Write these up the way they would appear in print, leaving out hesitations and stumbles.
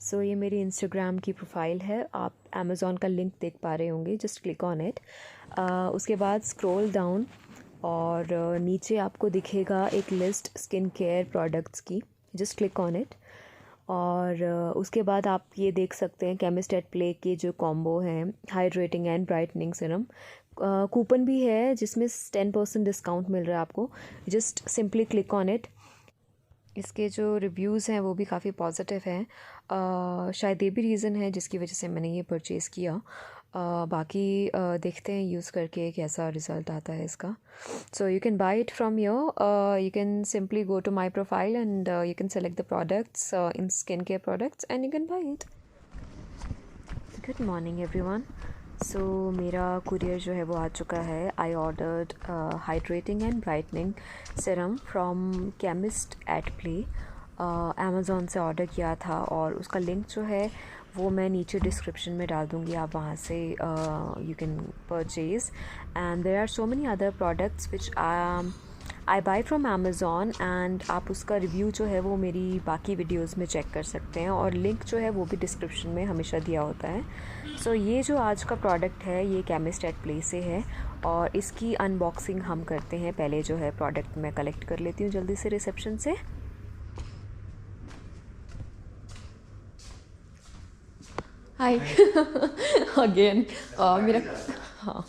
सो ये मेरी इंस्टाग्राम की प्रोफाइल है, आप अमेज़ॉन का लिंक देख पा रहे होंगे, जस्ट क्लिक ऑन इट। उसके बाद स्क्रॉल डाउन और नीचे आपको दिखेगा एक लिस्ट स्किन केयर प्रोडक्ट्स की, जस्ट क्लिक ऑन इट। और उसके बाद आप ये देख सकते हैं केमिस्ट एट प्ले के जो कॉम्बो हैं, hydrating and brightening serum. Coupon भी है जिसमें 10% डिस्काउंट मिल रहा है आपको, just simply click on it. इसके जो रिव्यूज़ हैं वो भी काफ़ी पॉजिटिव हैं, शायद ये भी रीज़न है जिसकी वजह से मैंने ये परचेज़ किया। बाकी देखते हैं यूज़ करके कैसा रिज़ल्ट आता है इसका। So you can buy it from your, you can simply go to my profile and you can select the products in skin care products and you can buy it. Good morning everyone. So मेरा courier जो है वो आ चुका है। I ordered hydrating and brightening serum from chemist at play, Amazon से order किया था और उसका लिंक जो है वो मैं नीचे डिस्क्रिप्शन में डाल दूँगी, आप वहाँ से you can purchase. And there are so many other products which I buy from Amazon and आप उसका रिव्यू जो है वो मेरी बाकी वीडियोस में चेक कर सकते हैं और लिंक जो है वो भी डिस्क्रिप्शन में हमेशा दिया होता है। सो ये जो आज का प्रोडक्ट है ये केमिस्ट एट प्ले से है और इसकी अनबॉक्सिंग हम करते हैं। पहले जो है प्रोडक्ट मैं कलेक्ट कर लेती हूँ जल्दी से रिसेप्शन से। हाय अगेन मेरा हाँ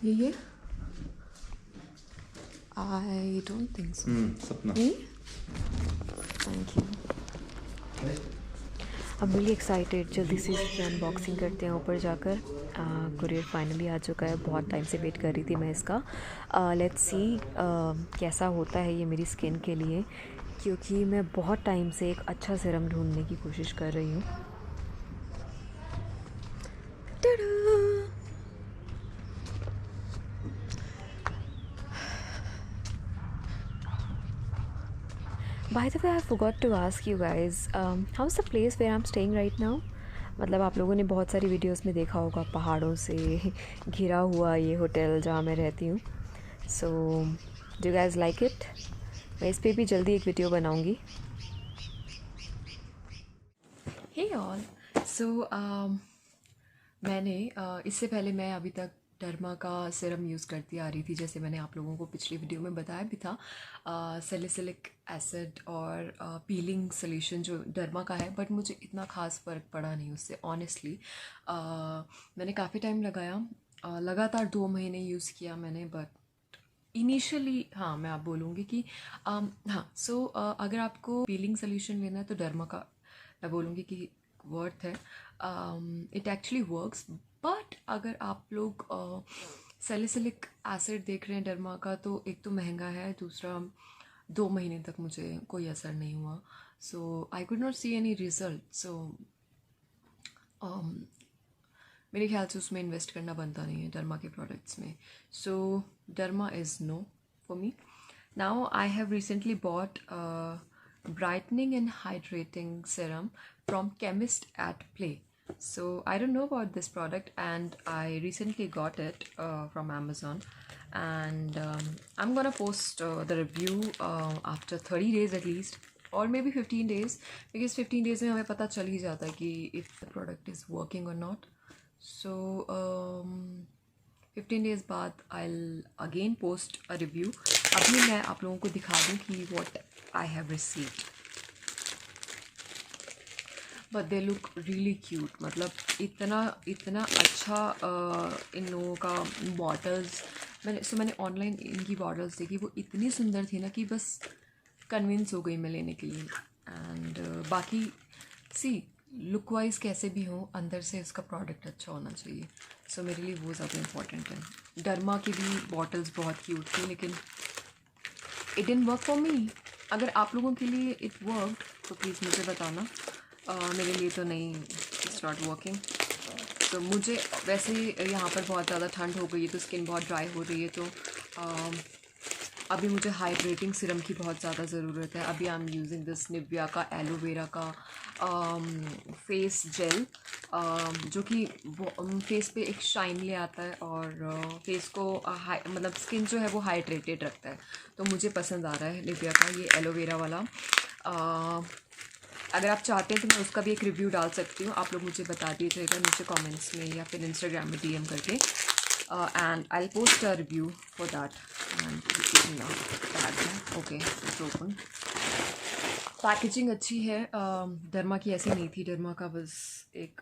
ये आई डोंट थिंक सो। सपना थैंक यू। अब रियली एक्साइटेड, जल्दी से इसकी अनबॉक्सिंग करते हैं ऊपर जाकर। कुरियर फाइनली आ चुका है, बहुत टाइम से वेट कर रही थी मैं इसका। लेट्स सी कैसा होता है ये मेरी स्किन के लिए, क्योंकि मैं बहुत टाइम से एक अच्छा सीरम ढूंढने की कोशिश कर रही हूँ। By the way, I forgot to ask you guys, how's the place where I'm staying right now? मतलब आप लोगों ने बहुत सारी वीडियोस में देखा होगा पहाड़ों से घिरा हुआ ये होटल जहाँ मैं रहती हूँ। So do you guys like it? मैं इस पर भी जल्दी एक वीडियो बनाऊँगी। हे ऑल, सो मैंने इससे पहले मैं अभी तक डर्मा का सीरम यूज़ करती आ रही थी, जैसे मैंने आप लोगों को पिछली वीडियो में बताया भी था। सैलिसिलिक एसिड और पीलिंग सोल्यूशन जो डर्मा का है, बट मुझे इतना ख़ास फ़र्क पड़ा नहीं उससे ऑनेस्टली। मैंने काफ़ी टाइम लगाया, लगातार 2 महीने यूज़ किया मैंने, बट इनिशियली हाँ मैं आप बोलूँगी कि हाँ सो अगर आपको पीलिंग सोल्यूशन लेना है तो डर्मा का मैं बोलूँगी कि वर्थ है। इट एक्चुअली वर्क्स, बट अगर आप लोग सैलिसिलिक एसिड देख रहे हैं डर्मा का, तो एक तो महंगा है, दूसरा 2 महीने तक मुझे कोई असर नहीं हुआ। So I could not see any result. सो मेरे ख्याल से उसमें इन्वेस्ट करना बनता नहीं है डर्मा के प्रोडक्ट्स में। सो derma is no for me. Now I have recently bought brightening and hydrating serum from Chemist at Play. So I don't know about this product and I recently got it from Amazon, and I'm gonna post the review after 30 days at least, or maybe 15 days, because 15 days में हमें पता चल ही जाता है कि if the product is working or not. So 15 days बाद I'll again post a review. अभी मैं आप लोगों को दिखा दूँ कि what I have received, but they look really cute. मतलब इतना अच्छा इन लोगों का बॉटल्स, मैंने ऑनलाइन इनकी बॉटल्स देखी, वो इतनी सुंदर थी ना कि बस कन्विंस हो गई मैं लेने के लिए। एंड बाकी सी लुक वाइज कैसे भी हो, अंदर से इसका प्रोडक्ट अच्छा होना चाहिए। सो मेरे लिए वो ज़्यादा इम्पोर्टेंट है। डर्मा की भी बॉटल्स बहुत क्यूट थी, लेकिन it didn't work for me. अगर आप लोगों के लिए इट वर्क तो प्लीज़ मुझे बताना। मेरे लिए तो नहीं, इट्स नॉट वर्किंग। तो मुझे वैसे यहाँ पर बहुत ज़्यादा ठंड हो गई है तो स्किन बहुत ड्राई हो रही है, तो अभी मुझे हाइड्रेटिंग सीरम की बहुत ज़्यादा ज़रूरत है। अभी I am using this Nivea का एलोवेरा का फेस जेल, जो कि फेस पे एक शाइन ले आता है और फेस को मतलब स्किन जो है वो हाइड्रेटेड रखता है। तो मुझे पसंद आ रहा है निविया का ये एलोवेरा वाला। अगर आप चाहते हैं तो मैं उसका भी एक रिव्यू डाल सकती हूँ, आप लोग मुझे बता दीजिएगा नीचे कमेंट्स में या फिर इंस्टाग्राम में डीएम करके, and I post a review for that. And bag है, ओके ओपन। पैकेजिंग अच्छी है, डर्मा की ऐसी नहीं थी, डर्मा का बस एक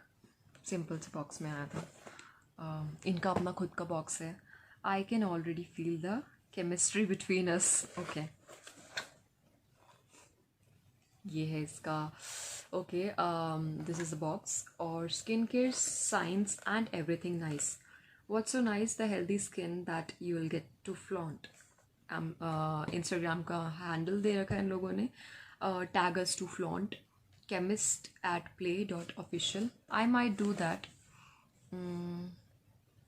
सिंपल से बॉक्स में आया था। इनका अपना खुद का बॉक्स है। I can already feel the chemistry between us. Okay, ये है इसका। Okay, this is the box. और skin care science and everything nice. What's so nice, the healthy skin that you will get to flaunt. Instagram का handle दे रखा है इन लोगों ने, tag us to flaunt chemist@play.official। I might do that.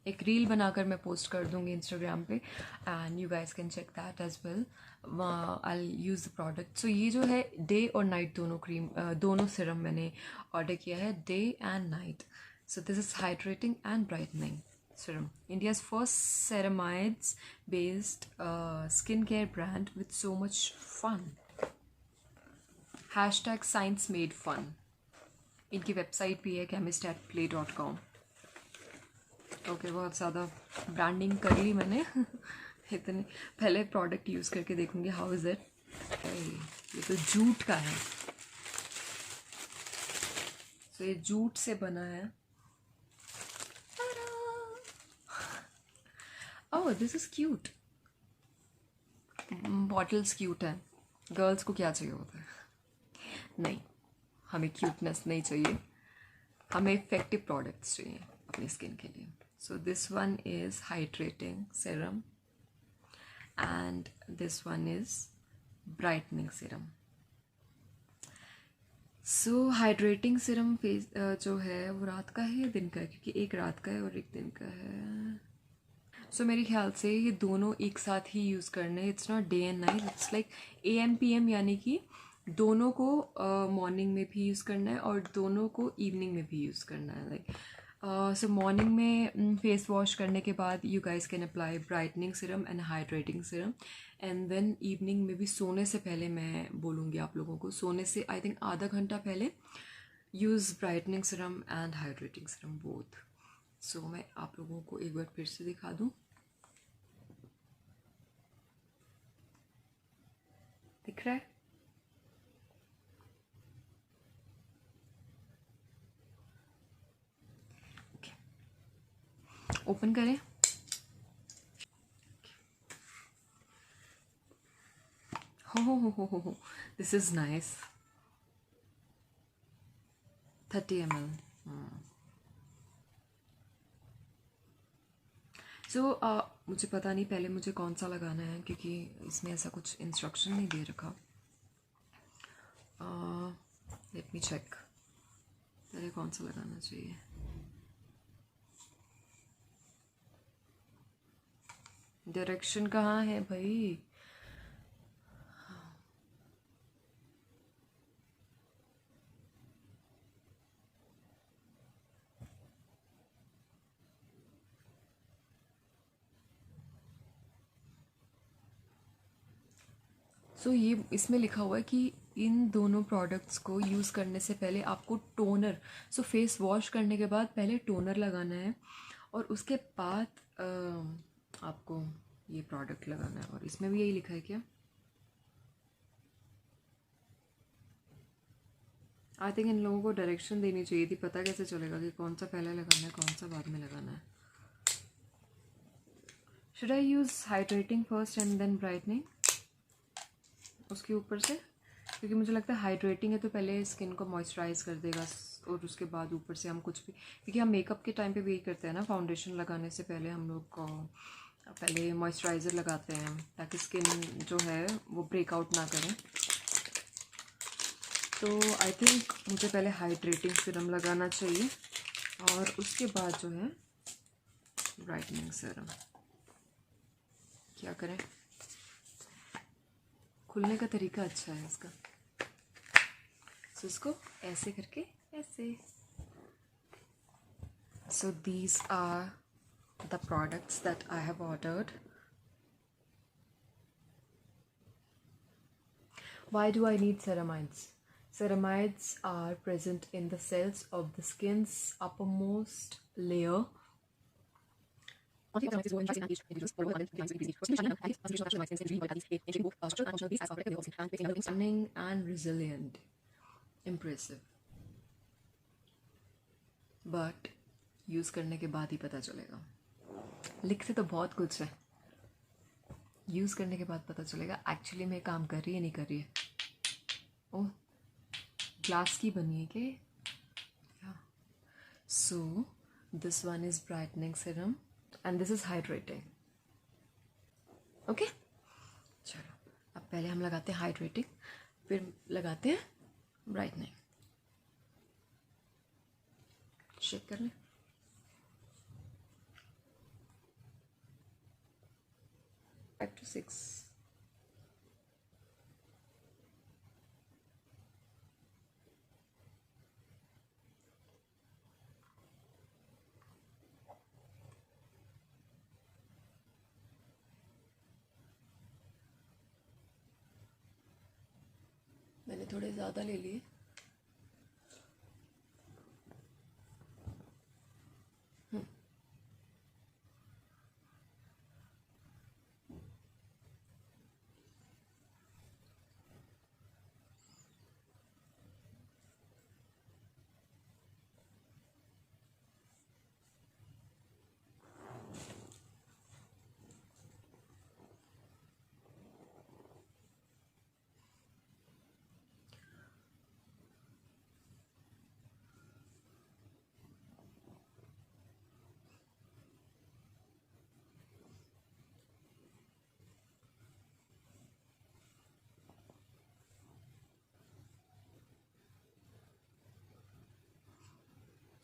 एक reel बनाकर मैं पोस्ट कर दूँगी इंस्टाग्राम पे, and you guys can check that as well. I use the product. So ये जो है डे और नाइट दोनों क्रीम, दोनों सिरम मैंने ऑर्डर किया है, day and night. So this is hydrating and brightening serum, India's first ceramides based skincare brand with so much fun। hashtag science made fun। इनकी वेबसाइट भी है chemist@play.com। ओके, बहुत ज़्यादा ब्रांडिंग कर ली मैंने इतने पहले प्रोडक्ट यूज़ करके देखूंगी हाउ इज़ इट। ये तो जूट का है, तो ये जूट से बना है। Oh, this is cute. Bottles cute है, गर्ल्स को क्या चाहिए होता है। नहीं, हमें क्यूटनेस नहीं चाहिए, हमें इफेक्टिव प्रोडक्ट्स चाहिए अपनी स्किन के लिए। So this one is hydrating serum and this one is brightening serum. So hydrating serum face जो है वो रात का है या दिन का है, क्योंकि एक रात का है और एक दिन का है। सो मेरे ख्याल से ये दोनों एक साथ ही यूज़ करने, it's not day and night, it's like AM PM, यानी कि दोनों को मॉर्निंग में भी यूज़ करना है और दोनों को इवनिंग में भी यूज़ करना है। लाइक सो मॉर्निंग में फेस वॉश करने के बाद you guys can apply brightening serum and hydrating serum, and then evening में भी सोने से पहले, मैं बोलूँगी आप लोगों को सोने से आई थिंक आधा घंटा पहले, use brightening serum and hydrating serum both. So मैं आप लोगों को एक बार फिर से दिखा दूँ, दिख रहा है? ओपन करें। हो, दिस इज़ नाइस। 30 ml। सो मुझे पता नहीं पहले मुझे कौन सा लगाना है, क्योंकि इसमें ऐसा कुछ इंस्ट्रक्शन नहीं दे रखा। लेट मी चेक, पहले कौन सा लगाना चाहिए। डायरेक्शन कहाँ है भाई? सो ये इसमें लिखा हुआ है कि इन दोनों प्रोडक्ट्स को यूज़ करने से पहले आपको टोनर, सो फेस वॉश करने के बाद पहले टोनर लगाना है और उसके बाद आपको ये प्रोडक्ट लगाना है। और इसमें भी यही लिखा है क्या? आई थिंक इन लोगों को डायरेक्शन देनी चाहिए थी, पता कैसे चलेगा कि कौन सा पहले लगाना है कौन सा बाद में लगाना है। Should I use hydrating first and then brightening उसके ऊपर से? क्योंकि मुझे लगता है हाइड्रेटिंग है तो पहले स्किन को मॉइस्चराइज कर देगा और उसके बाद ऊपर से हम कुछ भी, क्योंकि हम मेकअप के टाइम पे भी यही करते हैं ना, फाउंडेशन लगाने से पहले हम लोग को पहले मॉइस्चराइज़र लगाते हैं ताकि स्किन जो है वो ब्रेकआउट ना करें। तो आई थिंक मुझे पहले हाइड्रेटिंग सीरम लगाना चाहिए और उसके बाद जो है ब्राइटनिंग सीरम। क्या करें? खुलने का तरीका अच्छा है इसका। सो इसको ऐसे करके ऐसे, So these are the products that I have ordered. Why do I need ceramides? Ceramides are present in the cells of the skin's uppermost layer. Stunning and resilient. Impressive. But use करने के बाद ही पता चलेगा. लिखते तो बहुत कुछ है, यूज़ करने के बाद पता चलेगा एक्चुअली में काम कर रही है नहीं कर रही है. ओह, ग्लास की बनी है कि? So this one is brightening serum and this is hydrating. Okay, चलो अब पहले हम लगाते हैं हाइड्रेटिंग, फिर लगाते हैं ब्राइटनिंग. शेक कर लें. Up to 6. मैंने थोड़े ज़्यादा ले लिए.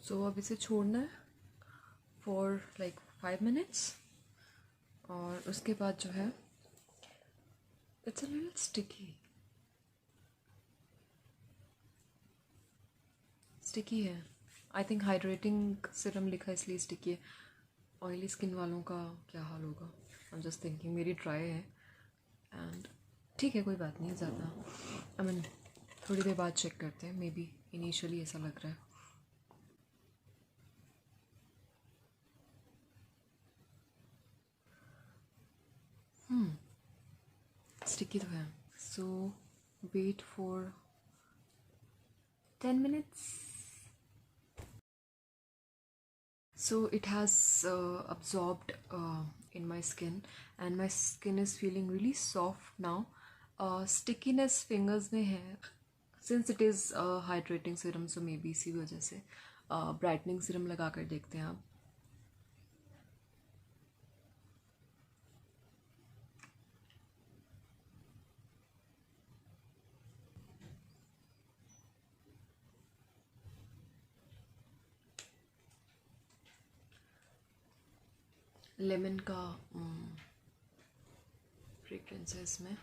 सो अब इसे छोड़ना है फॉर लाइक 5 मिनट्स, और उसके बाद जो है इट्स अ लिटिल स्टिकी है. आई थिंक हाइड्रेटिंग सीरम लिखा है इसलिए स्टिकी है. ऑयली स्किन वालों का क्या हाल होगा. आई एम जस्ट थिंकिंग, मेरी ड्राई है एंड ठीक है, कोई बात नहीं. ज़्यादा आई मीन थोड़ी देर बाद चेक करते हैं. मे बी इनिशियली ऐसा लग रहा है. स्टिकी तो है. सो wait for 10 minutes. So it has absorbed in my skin and my skin is feeling really soft now. Stickiness fingers में है since it is hydrating serum, so maybe इसी वजह से brightening serum लगा कर देखते हैं आप. लेमन का फ्रेग्रेंस है इसमें.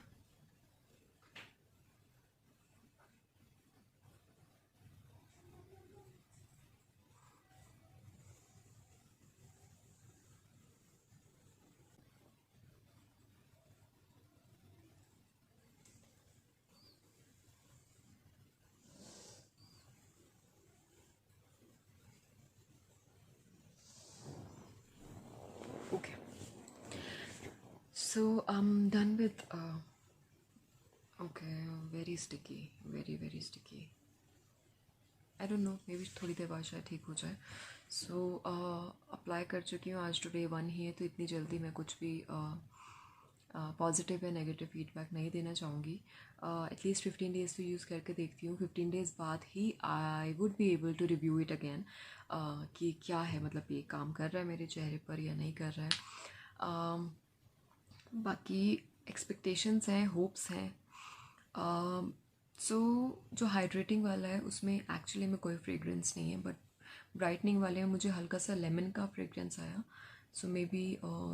Okay, so I'm done with okay, very sticky, very sticky. I don't know, may be थोड़ी देर बाद शायद ठीक हो जाए. सो अप्लाई कर चुकी हूँ. आज टुडे 1 ही है, तो इतनी जल्दी मैं कुछ भी पॉजिटिव या नेगेटिव फीडबैक नहीं देना चाहूँगी. एटलीस्ट 15 डेज़ तो यूज़ करके देखती हूँ. 15 डेज़ बाद ही I would be able to review it again कि क्या है, मतलब ये काम कर रहा है मेरे चेहरे पर या नहीं कर रहा है. बाकी एक्सपेक्टेशंस हैं, होप्स हैं. सो जो हाइड्रेटिंग वाला है उसमें एक्चुअली में कोई फ्रेग्रेंस नहीं है, बट ब्राइटनिंग वाले में मुझे हल्का सा लेमन का फ्रेग्रेंस आया. सो मे बी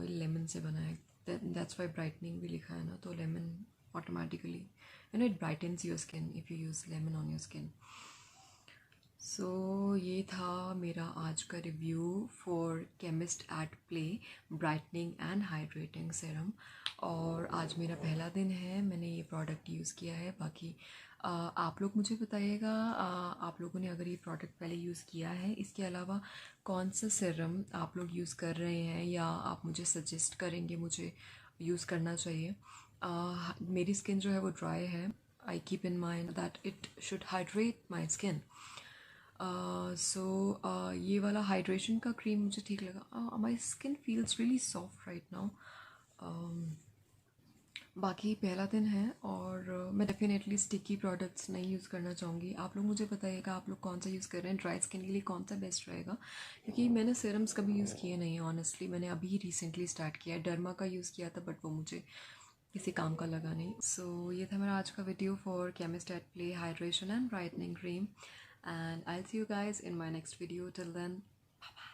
लेमन से बना है, दैट्स वाई ब्राइटनिंग भी लिखा है ना. तो lemon automatically it brightens your skin if you use lemon on your skin. ये था मेरा आज का review for chemist at play brightening and hydrating serum. और आज मेरा पहला दिन है, मैंने ये प्रोडक्ट यूज़ किया है। बाकी आप लोग मुझे बताइएगा, आप लोगों ने अगर ये प्रोडक्ट पहले यूज़ किया है, इसके अलावा कौन सा सेरम आप लोग यूज़ कर रहे हैं, या आप मुझे सजेस्ट करेंगे मुझे यूज़ करना चाहिए। मेरी स्किन जो है वो ड्राई है। I keep in mind that it should hydrate my skin. ये वाला हाइड्रेशन का क्रीम मुझे ठीक लगा। My skin feels really soft right now. बाकी पहला दिन है और मैं डेफिनेटली स्टिकी प्रोडक्ट्स नहीं यूज़ करना चाहूँगी। आप लोग मुझे बताइएगा आप लोग कौन सा यूज़ कर रहे हैं, ड्राई स्किन के लिए कौन सा बेस्ट रहेगा, क्योंकि मैंने सीरम्स कभी यूज़ किए नहीं हैं ऑनेस्टली। मैंने अभी रिसेंटली स्टार्ट किया है, डर्मा का यूज़ किया था बट वो मुझे किसी काम का लगा नहीं। ये था मेरा आज का video for chemist at play hydration and brightening cream, and I'll see you guys in my next video. Till then, bye bye.